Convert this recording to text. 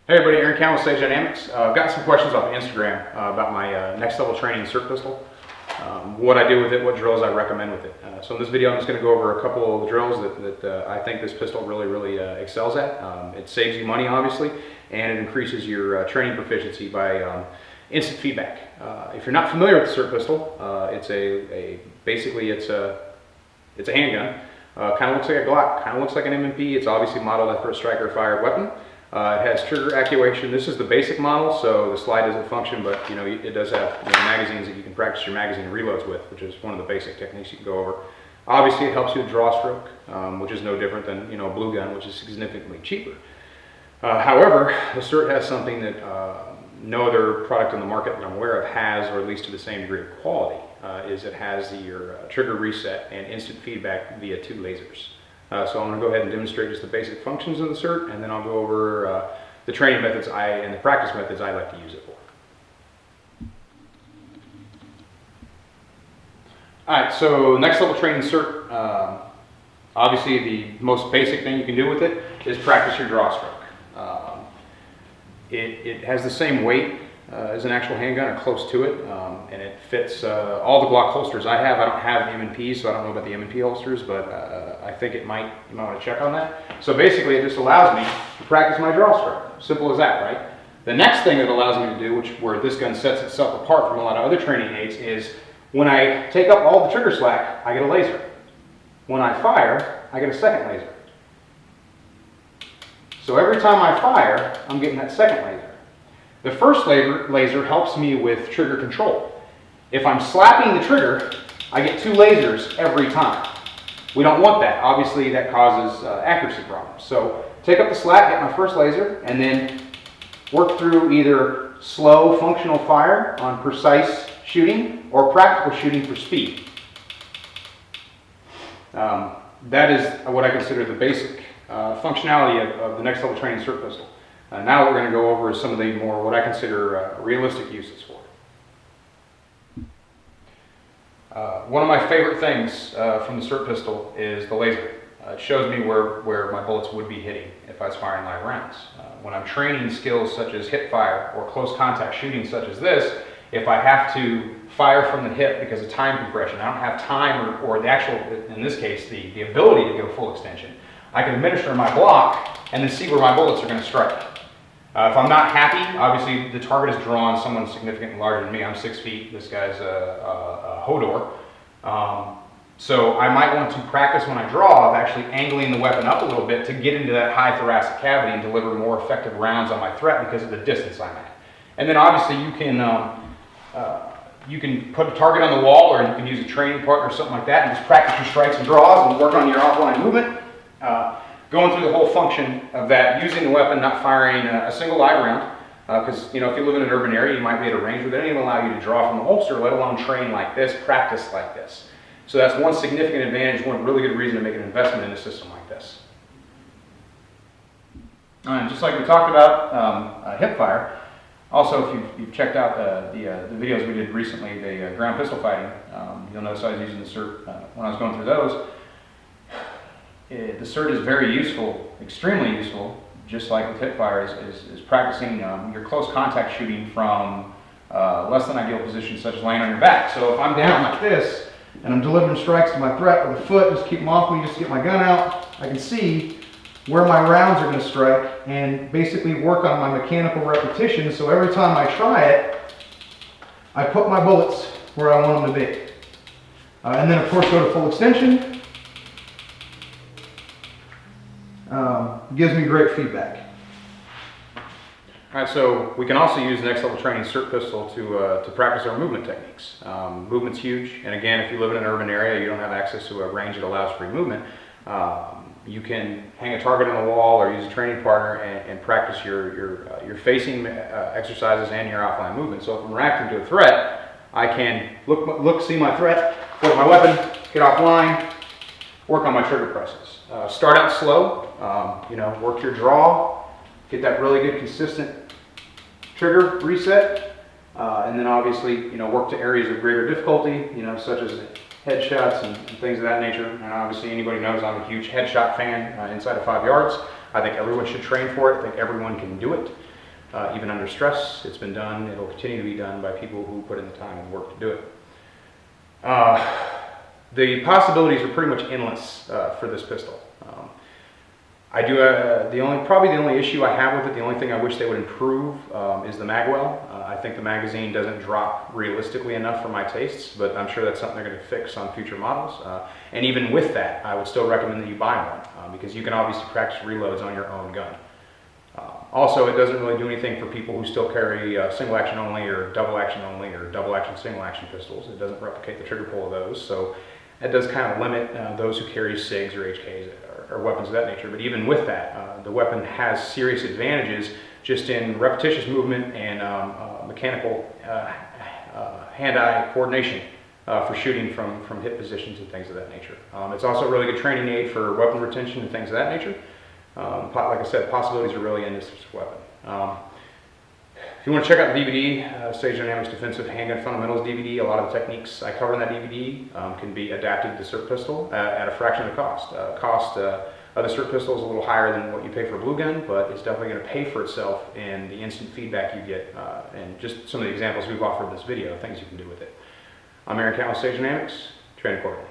Hey everybody, Aaron Campbell, Sage Dynamics. I've got some questions off Instagram about my Next Level Training SIRT pistol. What I do with it, what drills I recommend with it. So in this video I'm just going to go over a couple of the drills that I think this pistol really excels at. It saves you money obviously, and it increases your training proficiency by instant feedback. If you're not familiar with the SIRT pistol, basically it's a handgun. Kind of looks like a Glock, kind of looks like an M&P. It's obviously modeled after a striker fired weapon. It has trigger actuation. This is the basic model, so the slide doesn't function, but it does have magazines that you can practice your magazine reloads with, which is one of the basic techniques you can go over. Obviously, it helps you with draw stroke, which is no different than a blue gun, which is significantly cheaper. However, the SIRT has something that no other product on the market that I'm aware of has, or at least to the same degree of quality, is it has your trigger reset and instant feedback via 2 lasers. So I'm going to go ahead and demonstrate just the basic functions of the SIRT, and then I'll go over the training methods and the practice methods I like to use it for. Alright, so Next Level Training SIRT, obviously the most basic thing you can do with it is practice your draw stroke. It has the same weight as an actual handgun, or close to it, and it fits all the Glock holsters I have. I don't have M&P, so I don't know about the M&P holsters, but I think you might want to check on that. So basically it just allows me to practice my draw stroke. Simple as that, right? The next thing it allows me to do, where this gun sets itself apart from a lot of other training aids, is when I take up all the trigger slack, I get a laser. When I fire, I get a second laser. So every time I fire, I'm getting that second laser. The first laser helps me with trigger control. If I'm slapping the trigger, I get 2 lasers every time. We don't want that. Obviously, that causes accuracy problems. So take up the slack, get my first laser, and then work through either slow functional fire on precise shooting or practical shooting for speed. That is what I consider the basic functionality of the Next Level Training SIRT pistol. Now what we're going to go over is some of the more what I consider realistic uses for it. One of my favorite things from the SIRT pistol is the laser. It shows me where my bullets would be hitting if I was firing live rounds. When I'm training skills such as hip fire or close contact shooting such as this, if I have to fire from the hip because of time compression, I don't have time or the actual, in this case, the ability to go full extension, I can administer my block and then see where my bullets are going to strike. If I'm not happy, obviously the target is drawn someone significantly larger than me. I'm 6 feet. This guy's a Hodor. So I might want to practice when I draw of actually angling the weapon up a little bit to get into that high thoracic cavity and deliver more effective rounds on my threat because of the distance I'm at. And then obviously you can put a target on the wall, or you can use a training partner or something like that and just practice your strikes and draws and work on your offline movement. Going through the whole function of that, using the weapon, not firing a single live round, because if you live in an urban area, you might be at a range where they don't even allow you to draw from the holster, let alone train like this, practice like this. So that's one significant advantage, one really good reason to make an investment in a system like this. Just like we talked about hip fire, also if you've checked out the videos we did recently, the ground pistol fighting, you'll notice I was using the SIRT when I was going through those. The SIRT is very useful, extremely useful, just like with hip fire, is practicing your close contact shooting from less than ideal positions, such as laying on your back. So if I'm down like this, and I'm delivering strikes to my threat with a foot, just keep them off me, just get my gun out, I can see where my rounds are going to strike, and basically work on my mechanical repetition, so every time I try it, I put my bullets where I want them to be. And then of course go to full extension. Gives me great feedback. Alright, so we can also use Next Level Training SIRT pistol to practice our movement techniques. Movement's huge, and again, if you live in an urban area, you don't have access to a range that allows free movement, you can hang a target on the wall or use a training partner and practice your facing exercises and your offline movement. So if I'm reacting to a threat, I can look, see my threat, put my weapon, get offline, work on my trigger presses. Start out slow, work your draw, get that really good consistent trigger reset, and then obviously, work to areas of greater difficulty, such as headshots and things of that nature. And obviously anybody knows I'm a huge headshot fan inside of 5 yards. I think everyone should train for it. I think everyone can do it. Even under stress, it's been done. It'll continue to be done by people who put in the time and work to do it. The possibilities are pretty much endless for this pistol. I do probably the only issue I have with it, the only thing I wish they would improve is the mag well. I think the magazine doesn't drop realistically enough for my tastes, but I'm sure that's something they're going to fix on future models. And even with that, I would still recommend that you buy one because you can obviously practice reloads on your own gun. Also, it doesn't really do anything for people who still carry single action only or double action single action pistols. It doesn't replicate the trigger pull of those, so it does kind of limit those who carry SIGs or HKs or weapons of that nature. But even with that, the weapon has serious advantages just in repetitious movement and mechanical hand-eye coordination for shooting from hip positions and things of that nature. It's also a really good training aid for weapon retention and things of that nature. Like I said, possibilities are really in this weapon. If you want to check out the DVD, Sage Dynamics Defensive Handgun Fundamentals DVD, a lot of the techniques I cover in that DVD can be adapted to the SIRT pistol at a fraction of the cost. Cost of the SIRT pistol is a little higher than what you pay for a blue gun, but it's definitely going to pay for itself in the instant feedback you get and just some of the examples we've offered in this video, things you can do with it. I'm Aaron Count with Sage Dynamics, train accordingly.